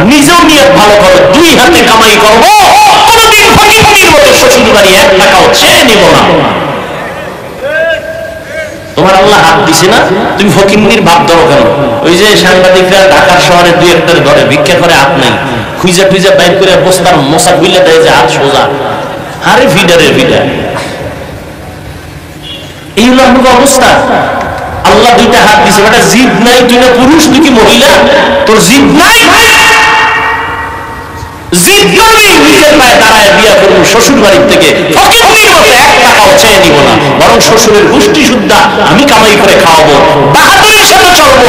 আর নিজেও নিয়ত ভালো করো, দুই হাতে কামাই করবো, কোনদিন ফকিরের মতো শ্বশুর বাড়ি 1 টাকাও চেয়ে নিব না। তোমার আল্লাহ হাত দিছে না, তুমি ফকিন্নির ভাব ধরো কেন? ওই যে সাংবাদিকরা ঢাকার শহরে 2-1টার ঘরে ভিক্ষা করে, হাত নাই, খুঁজা টুইজা বাইর করে বস্তার মশা খুইলে দেয় যে হাত সোজা, আরে ফিডারের ফিডার। এই হলো আপনার অবস্থা। আল্লাহ 2টা হাত দিছে, বেটা জিদ নাই, তুই না পুরুষ, তুই কি মহিলা? তোর জিদ নাই, জিদ করবি, নিজের পায়ে দাঁড়ায় বিয়া করবো শ্বশুর বাড়ির থেকে, ফকিরের মতো 1 টাকাও চেয়ে নিব না, বরং শ্বশুরের গোষ্ঠী সুদ্ধা আমি কামাই করে খাওয়াবো, বাহাদুরের সাথে চলবো,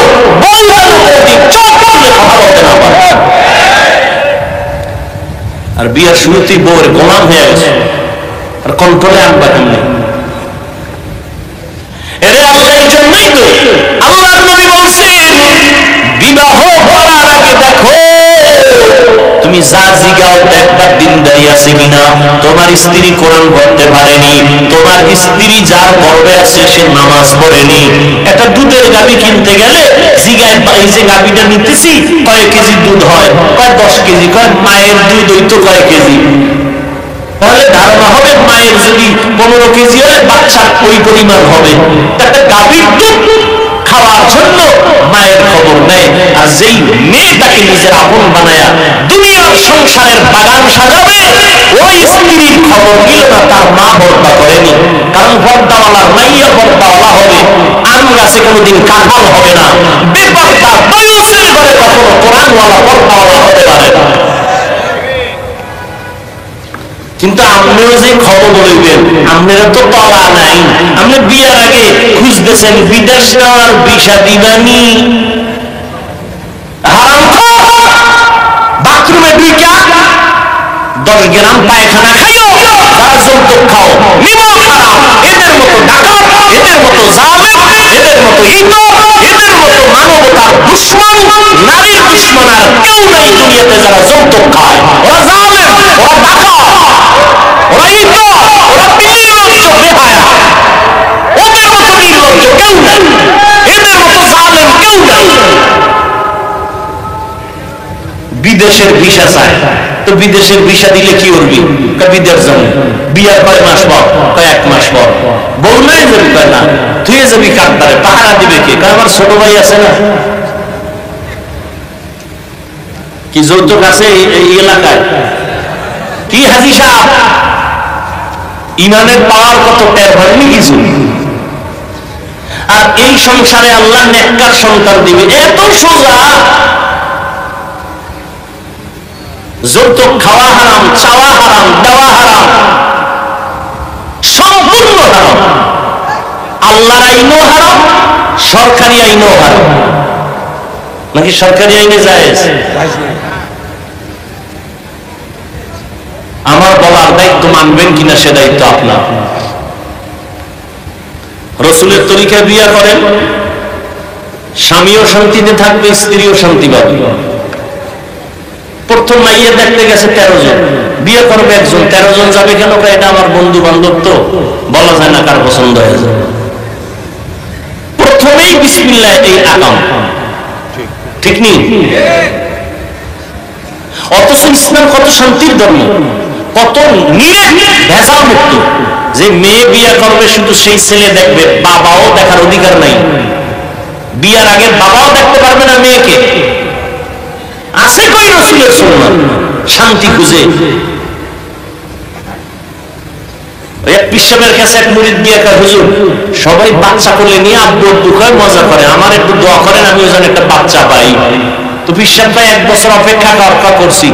কথা বলতে না পারে। আর বিয়ার শুরুতেই বউয়ের গোলাম হয়ে গেছে, আর কন্ট্রোলে আনবা কেমনি? এরে আল্লাহর জন্যই তো আল্লাহর নবী বলছেন, বিবাহ করার আগে দেখো তুমি যা জিগাও একবার দিনদারি আছে কিনা। তোমার স্ত্রী কোরআন পড়তে পারেনি, তোমার স্ত্রী যার গর্ভে আছে সে নামাজ পড়েনি। একটা দুধের গাভী কিনতে গেলে জিগায়, এই যে গাভীটা নিতেছি কয় কেজি দুধ হয়, কয় 10 কেজি, কয় মায়ের দুধ ওই তো কয় কেজি। তাহলে ধারণা হবে মায়ের যদি 15 কেজি হয় বাচ্চার ওই পরিমাণ হবে। একটা গাভীর দুধ খাওয়ার জন্য মায়ের খবর নেয়, আর যেই মেয়েটাকে নিজের আপন বানায়া দুনিয়ার সংসারের বাগান সাজাবে, ওই স্ত্রীর খবর নিল না, তার মা বর্দা করেনি। কারণ বর্দাওয়ালার মাইয়া বর্দাওয়ালা হবে, আম গাছে কোনোদিন কাঁঠাল হবে না। বেপর্দা বয়সের ঘরে কখনো কোরআনওয়ালা বর্দাওয়ালা হতে পারে না। কিন্তু আপনিও যে খবর বলবেন, আপনারা তো তলা নাই, আপনি বিয়ার আগে খুঁজতেছেন বিদেশ নেওয়ার ভিসা দিবানি, বাথরুমে ঢুকা 10 গ্রাম পায়খানা খাইও, যারা যৌতুক খাও নিব হারাম। এদের মতো ডাকাত, এদের মতো জালেম, এদের মতো ইতর, এদের মতো মানবতার দুশমন, নারীর দুশমন আর কেউ নাই দুনিয়াতে যারা যৌতুক খায়। ওরা জালেম, ওরা ডাকাত, ওরা ইতর, ওরা নির্লজ্জ বেহায়া। ওদের মতো নির্লজ্জ কেউ নাই, এদের মতো জালেম কেউ নাই। বিদেশের ভিসা চায়, তো বিদেশের ভিসা দিলে কি করবি? বিদেশ যাবো। বিয়ার কয় মাস পর? 1 মাস পর। বউ নাই যাবি? না। তুই যাবি কাকদারে, পাহারা দিবে কে? আমার ছোট ভাই আছে না, কি যৌতুক আছে এই এলাকায়? কি হাজি সাহেব, ইমানের পাওয়ার কত টের হয়নি কিছু। আর এই সংসারে আল্লাহ নেককার সন্তান দিবে, এত সোজা। যৌতুক খাওয়া হারাম, চাওয়া হারাম, দেওয়া হারাম, সম্পূর্ণ হারাম। আল্লাহর আইনও হারাম, সরকারি আইনও হারাম। নাকি সরকারি আইনে জায়েজ? আমার বলার দায়িত্ব মানবেন কিনা সে দায়িত্ব আপনার। রসুলের তরিকায় বিয়া করেন, স্বামীও শান্তিতে থাকবে, স্ত্রীও শান্তি পাবে। প্রথম মাইয়া দেখতে গেছে 13 জন, বিয়ে করবে 1 জন, 13 জন যাবে কেন? এটা আমার বন্ধু বান্ধব, তো বলা যায় না কার পছন্দ হয়ে যায়। প্রথমেই বিসমিল্লাহ এই আকাম, ঠিক নেই? অথচ ইসলাম কত শান্তির ধর্ম, কত ভেজাল মুক্ত। যে মেয়ে বিয়ে করবে শুধু সেই ছেলে দেখবে, বাবাও দেখার অধিকার নাই। বিয়ার আগে বাবাও দেখতে পারবে না মেয়েকে। আছে কই রাসূলের সুন্নাত? শান্তি খুঁজে এক পিসাবের কাছে এক মুরিদ গিয়ে কয়, হুজুর সবাই বাচ্চা কোলে নিয়ে আব্বু আব্বু কয় মজা করে, আমার একটু দোয়া করেন আমি ওজন একটা বাচ্চা পাই। তো পিসাব ভাই 1 বছর অপেক্ষা করছি,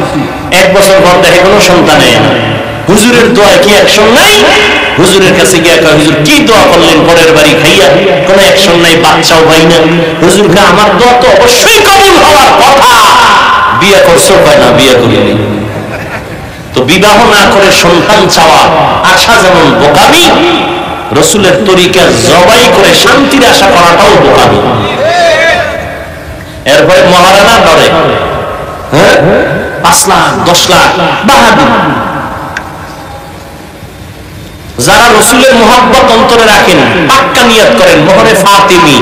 1 বছর পর দেখে কোনো সন্তান নেই না। হুজুরের দোয়ায় কি অ্যাকশন নাই? হুজুরের কাছে গিয়ে কয়, হুজুর কি দোয়া করলেন পরের বাড়ি খাইয়া? কোনো অ্যাকশন নাই, বাচ্চাও পাই না। হুজুর আমার দোয়া তো অবশ্যই কবুল হওয়ার কথা। বিয়ে করছো? কয় না, বিয়ে করিনি। তো বিবাহ না করে সন্তান চাওয়া আশা যেমন বোকামি, রসুলের তরিকা জবাই করে শান্তির আশা করাটাও বোকামি। এরপরে মহারানা ধরে 5 লাখ 10 লাখ বাহাদুর। যারা রসুলের মোহাব্বত অন্তরে রাখেন, পাক্কা নিয়ত করেন মোহরে ফাতিমি,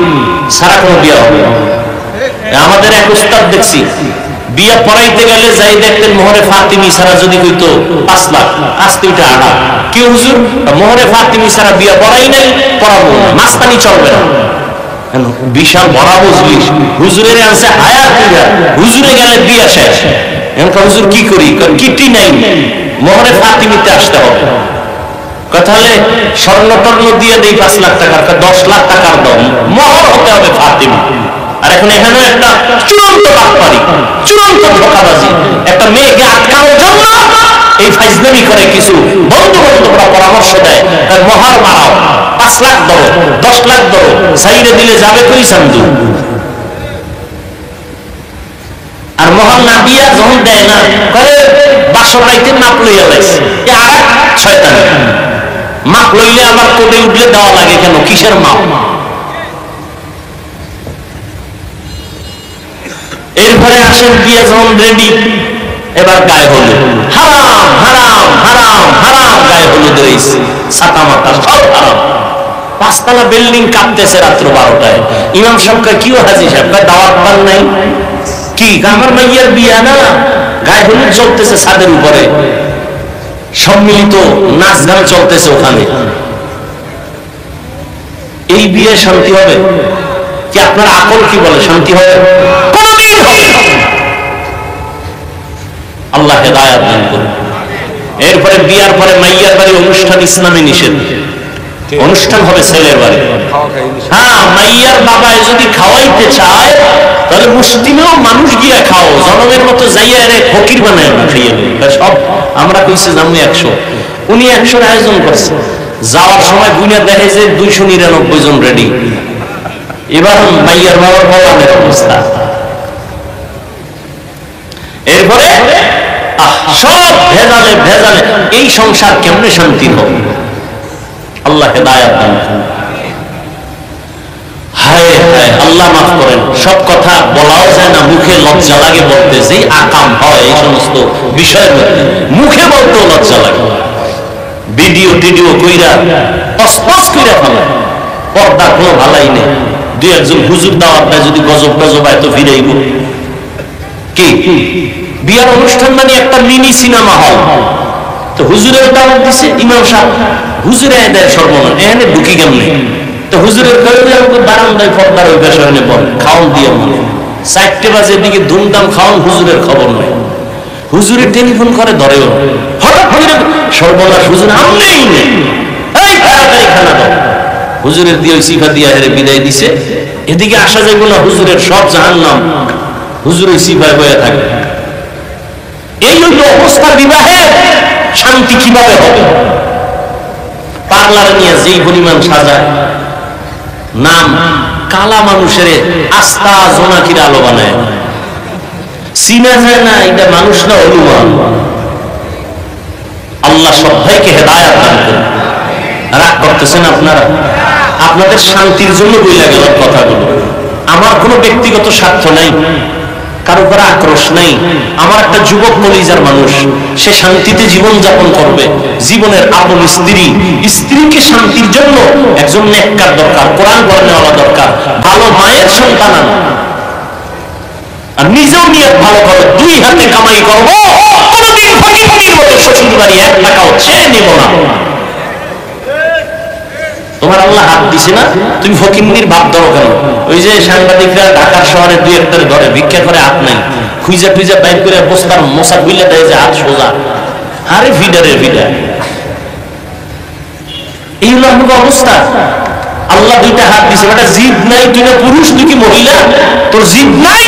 সারা কোনো বিয়ে হবে। আমাদের এক উস্তাদ দেখছি বিয়া পড়াইতে গেলে যাই দেখতেন মোহরে ফাতিমি ছাড়া যদি কইতো 5 লাখ, আস্তে ওইটা আড়া। কি হুজুর, মোহরে ফাতিমি ছাড়া বিয়া পড়াই নাই, পড়াবো না, মাস্তানি চলবে না। বিশাল বড় বুঝলি, হুজুরের আনছে হায়াত পূজা, হুজুরে গেলে বিয়া শেষ। এখন হুজুর কি করি, কিটি নাই, মোহরে ফাতিমিতে আসতে হবে। তাহলে স্বর্ণ টর্ণ দিয়ে দেই 5 লাখ টাকার, 10 লাখ টাকার দাম, মোহর হতে হবে ফাতিমি। আর এখন এখানে একটা চূড়ান্ত বাটপারি, চূড়ান্ত ধোঁকাবাজি, একটা মেয়েকে আটকানোর জন্য এই ফাইজলামি করে কিছু বন্ধু বান্ধবরা পরামর্শ দেয়, তার মহার মারাও, 5 লাখ ধরো, 10 লাখ ধরো, সাইডে দিলে যাবে কই সামদু। আর মহার না দিয়া যখন দেয় না, করে 1200 টাইতে মাপ লইয়া লাইছে, আর শয়তান মাপ লইলে আমার কোটে উঠলে দেওয়া লাগে কেন, কিসের মাপ? এরপরে আসেন বিয়ে যখন রেডি, এবার গায়ে হলুদ, হারাম হারাম হারাম হারাম, গায়ে হলুদ রয়েছে, ছাতা মাতা সব হারাম। 5 তলা বিল্ডিং কাঁপতেছে রাত্র 12টায়। ইমাম সাহেব কি হাজি সাহেব দাওয়াত পান নাই কি, আমার মাইয়ার বিয়া না, গায়ে হলুদ চলতেছে ছাদের উপরে, সম্মিলিত নাচ গান চলতেছে ওখানে। এই বিয়ে শান্তি হবে কি? আপনার আকল কি বলে শান্তি হবে? কোনদিন হবে না। আল্লাহ হেদায়েত দান করুন। এরপরে বিয়ার পরে মাইয়ার বাড়ি অনুষ্ঠান ইসলামে নিষেধ, অনুষ্ঠান হবে ছেলের বাড়ি। হ্যাঁ, মাইয়ার বাবায় যদি খাওয়াইতে চায় তাহলে মুসলিমেও মানুষ গিয়া খাও, জনমের মতো যাইয়া রে ফকির বানায় না খাইয়া সব। আমরা কইছি জামু 100, উনি 100 আয়োজন করছে। যাওয়ার সময় বুঝে দেখে যে 299 জন রেডি। এবার মাইয়ার বাবার বলানের অবস্থা। এরপরে সব ভেজালে ভেজালে, এই সংসার কেমনে শান্তি হবে? আল্লাহ হেদায়েত দান করুন। হায় হায়, আল্লাহ মাফ করেন। সব কথা বলাও যায় না, মুখে লজ্জা লাগে বলতে। যেই আকাম হয় এই সমস্ত বিষয়ের মধ্যে মুখে বলতেও লজ্জা লাগে। ভিডিও টিডিও কইরা পসপস কইরা ফেলে, পর্দা কোনো ভালাই নেই। 2-1 হুজুর দাওয়াত দেয়, যদি গজব গজব হয় তো ফিরাইব কি? বিয়ার অনুষ্ঠান মানে একটা মিনি সিনেমা হল। তো হুজুরের দাওয়াত দিছে ইমাম সাহেব, হুজুরে দেয় সর্বনাশ, এখানে ঢুকি কেমনে? তো হুজুরের বারান্দায় পর্দার ওই পেশা বল খাওয়ান দিয়ে মনে 4টে বাজে দিকে ধুমধাম খাওয়ান, হুজুরের খবর নেই। হুজুরের টেলিফোন করে ধরেও, হঠাৎ করে সর্বনাশ, হুজুর আমনেই নেই, এই তাড়াতাড়ি খানা দাও। হুজুরের দিয়ে সিফা দিয়া হেরে বিদায় দিছে। এদিকে আসা যাইব না, হুজুরের সব জাহান্নাম হুজুরের সিফায় বয়ে থাকে। এই হইল অবস্থা। বিবাহে শান্তি কিভাবে হবে? পার্লারে নিয়ে যেই পরিমাণ সাজায়, নাম কালা মানুষের আস্থা জোনাকির আলো বানায়, চিনা যায় না এটা মানুষ না অনুমান। আল্লাহ সবাইকে হেদায়েত দান করুন। রাগ করতেছেন আপনারা? আপনাদের শান্তির জন্য বইলা গেল কথাগুলো। আমার কোনো ব্যক্তিগত স্বার্থ নাই, কারো উপরে আক্রোশ নাই। আমার একটা যুবক কলিজার মানুষ, সে শান্তিতে জীবন যাপন করবে। জীবনের আপন স্ত্রীকে শান্তির জন্য একজন নেককার দরকার, কোরআন পড়নেওয়ালা দরকার, ভালো মায়ের সন্তান। আর নিজেও নিয়ত ভালো করো, 2 হাতে কামাই করবো, কোনদিন ফকিরের মতো শ্বশুর বাড়ি 1 টাকাও চেয়ে নিব না। তোমার আল্লাহ হাত দিছে না, তুমি ফকিন্নির ভাব ধরো কেন? ওই যে সাংবাদিকরা ঢাকার শহরে 2-1টার ঘরে ভিক্ষা করে, হাত নাই, খুঁজা টুইজা বাইক করে বস্তার মশা বুইলে দেয় যে হাত সোজা। আরে ভিডারে ভিডা, এই হলো আপনার অবস্থা। আল্লাহ 2টা হাত দিছে, বেটা জিদ নাই, তুই না পুরুষ, তুই কি মহিলা? তোর জিদ নাই,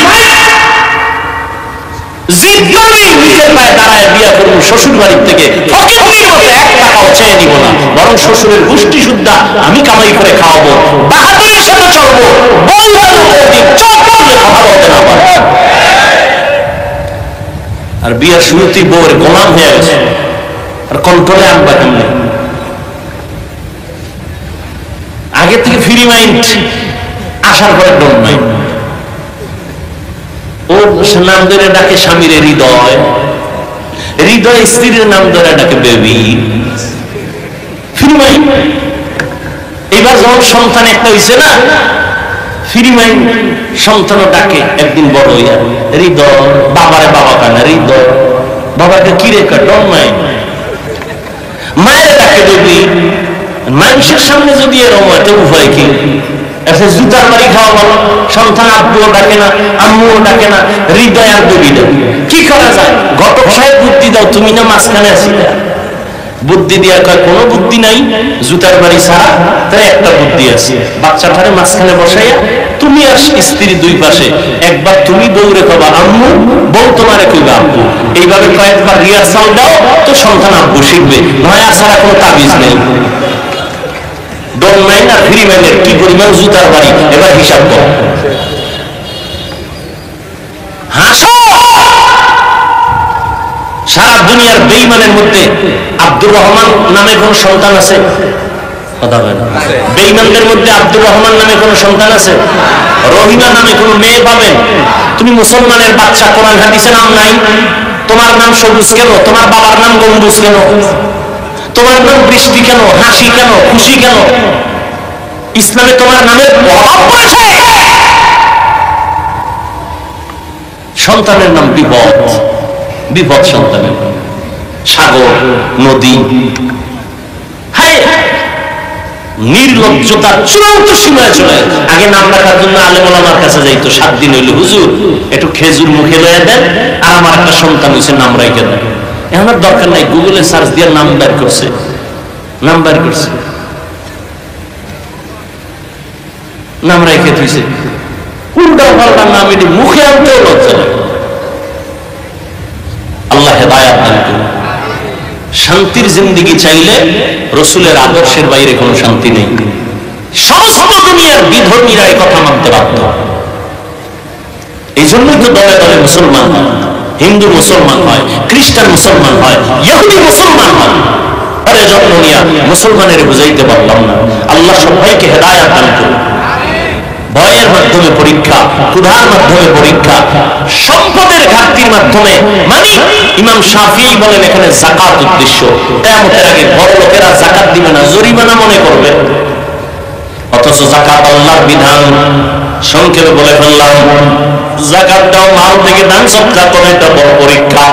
জিদ করবি, নিজের পায়ে দাঁড়ায় বিয়া করবো শ্বশুর বাড়ির থেকে, ফকিন্নির মতো 1 টাকাও চেয়ে নিব না, বরং শ্বশুরের গোষ্ঠী শুদ্ধা আমি কামাই করে খাওয়াবো, বাহাদুরের সাথে চলবো, কথা বলতে না পারে। আর বিয়ার শুরুতেই বউয়ের গোলাম হয়ে গেছে, আর কন্ট্রোলে আনবা কেমনে? আগে থেকে ফ্রি মাইন্ড, আসার পরে ডোন্ট মাইন্ড। ও নাম ধরে ডাকে স্বামীর হৃদয়, হৃদয় স্ত্রীর নাম ধরে ডাকে বেবি। Free mind. এবার যখন সন্তান একটা হয়েছে না, ফ্রি মাইন্ড সন্তান ডাকে একদিন বড় হইয়া হৃদয় বাবারে বাবা কানা হৃদয় বাবাকে কি রেখা ডন মাইন্ড মায়ের ডাকে যদি মানুষের সামনে যদি এরকম হয় তো উভয় কি জুতার বাড়ি খাওয়া ভালো সন্তান আব্বুও ডাকে না আম্মুও ডাকে না হৃদয় আর ডুবি দেয় কি করা যায় ঘটক সাহেব বুদ্ধি দাও তুমি না মাঝখানে আসি বুদ্ধি দিয়া কয় কোনো বুদ্ধি নাই জুতার বাড়ি ছাড়া তাই একটা বুদ্ধি আছে বাচ্চাটারে মাঝখানে বসাইয়া তুমি আর স্ত্রী দুই পাশে একবার তুমি বউরে কবা আম্মু বউ তোমারে কইবা আব্বু এইভাবে কয়েকবার রিহার্সাল দাও তো সন্তান আব্বু শিখবে নয়া ছাড়া কোনো তাবিজ নেই ডন মাইন আর ফ্রি মাইনের কি পরিমাণ জুতার বাড়ি এবার হিসাব কর হাসো সারা দুনিয়ার বেঈমানের মধ্যে আব্দুর রহমান নামে কোন সন্তান আছে কথা বলেন বেঈমানদের মধ্যে আব্দুর রহমান নামে কোন সন্তান আছে রহিমা নামে কোন মেয়ে পাবেন তুমি মুসলমানের বাচ্চা কোরআন হাদিসে নাম নাই তোমার নাম সবুজ কেন তোমার বাবার নাম গম্বুজ কেন তোমার নাম বৃষ্টি কেন হাসি কেন খুশি কেন ইসলামে তোমার নামের প্রভাব পড়েছে সন্তানের নাম বিপদ বিপদ সন্তানের সাগর নদী নির্লজ্জতার চূড়ান্ত সীমায় চলে আগে নাম রাখার জন্য আলেম ওলামার কাছে যাইতো 7 দিন হইলো হুজুর একটু খেজুর মুখে লয়ে দেন আর আমার একটা সন্তান হয়েছে নাম রাইখে দেন এখন আর দরকার নাই গুগলে সার্চ দিয়ে নাম বের করছে নাম রাইখে দিয়েছে উল্টা পাল্টা নাম এটি মুখে আনতেও লজ্জা লাগে আল্লাহ হেদায়াত দান করুন শান্তির জিন্দেগি চাইলে রসুলের আদর্শের বাইরে কোনো শান্তি নেই সমস্ত দুনিয়ার বিধর্মীরা এই কথা মানতে বাধ্য এই জন্যই তো দলে দলে মুসলমান হয় হিন্দু মুসলমান হয় খ্রিস্টান মুসলমান হয় ইহুদি মুসলমান হয় আরে জন্ম নিয়া মুসলমানের বুঝাইতে পারলাম না আল্লাহ সবাইকে হেদায়াত দান করুন ভয়ের মাধ্যমে পরীক্ষা ক্ষুধার মাধ্যমে পরীক্ষা সম্পদের ঘাটতির মাধ্যমে মানে ইমাম শাফিঈ বলেন এখানে যাকাত উদ্দেশ্য কিয়ামতের আগে বড় লোকেরা যাকাত দিবে না জরিমানা মনে করবে অথচ যাকাত আল্লাহর বিধান সংক্ষেপে বলে ফেললাম যাকাত দাও মাল থেকে দান সদকা করে এটা বড় পরীক্ষা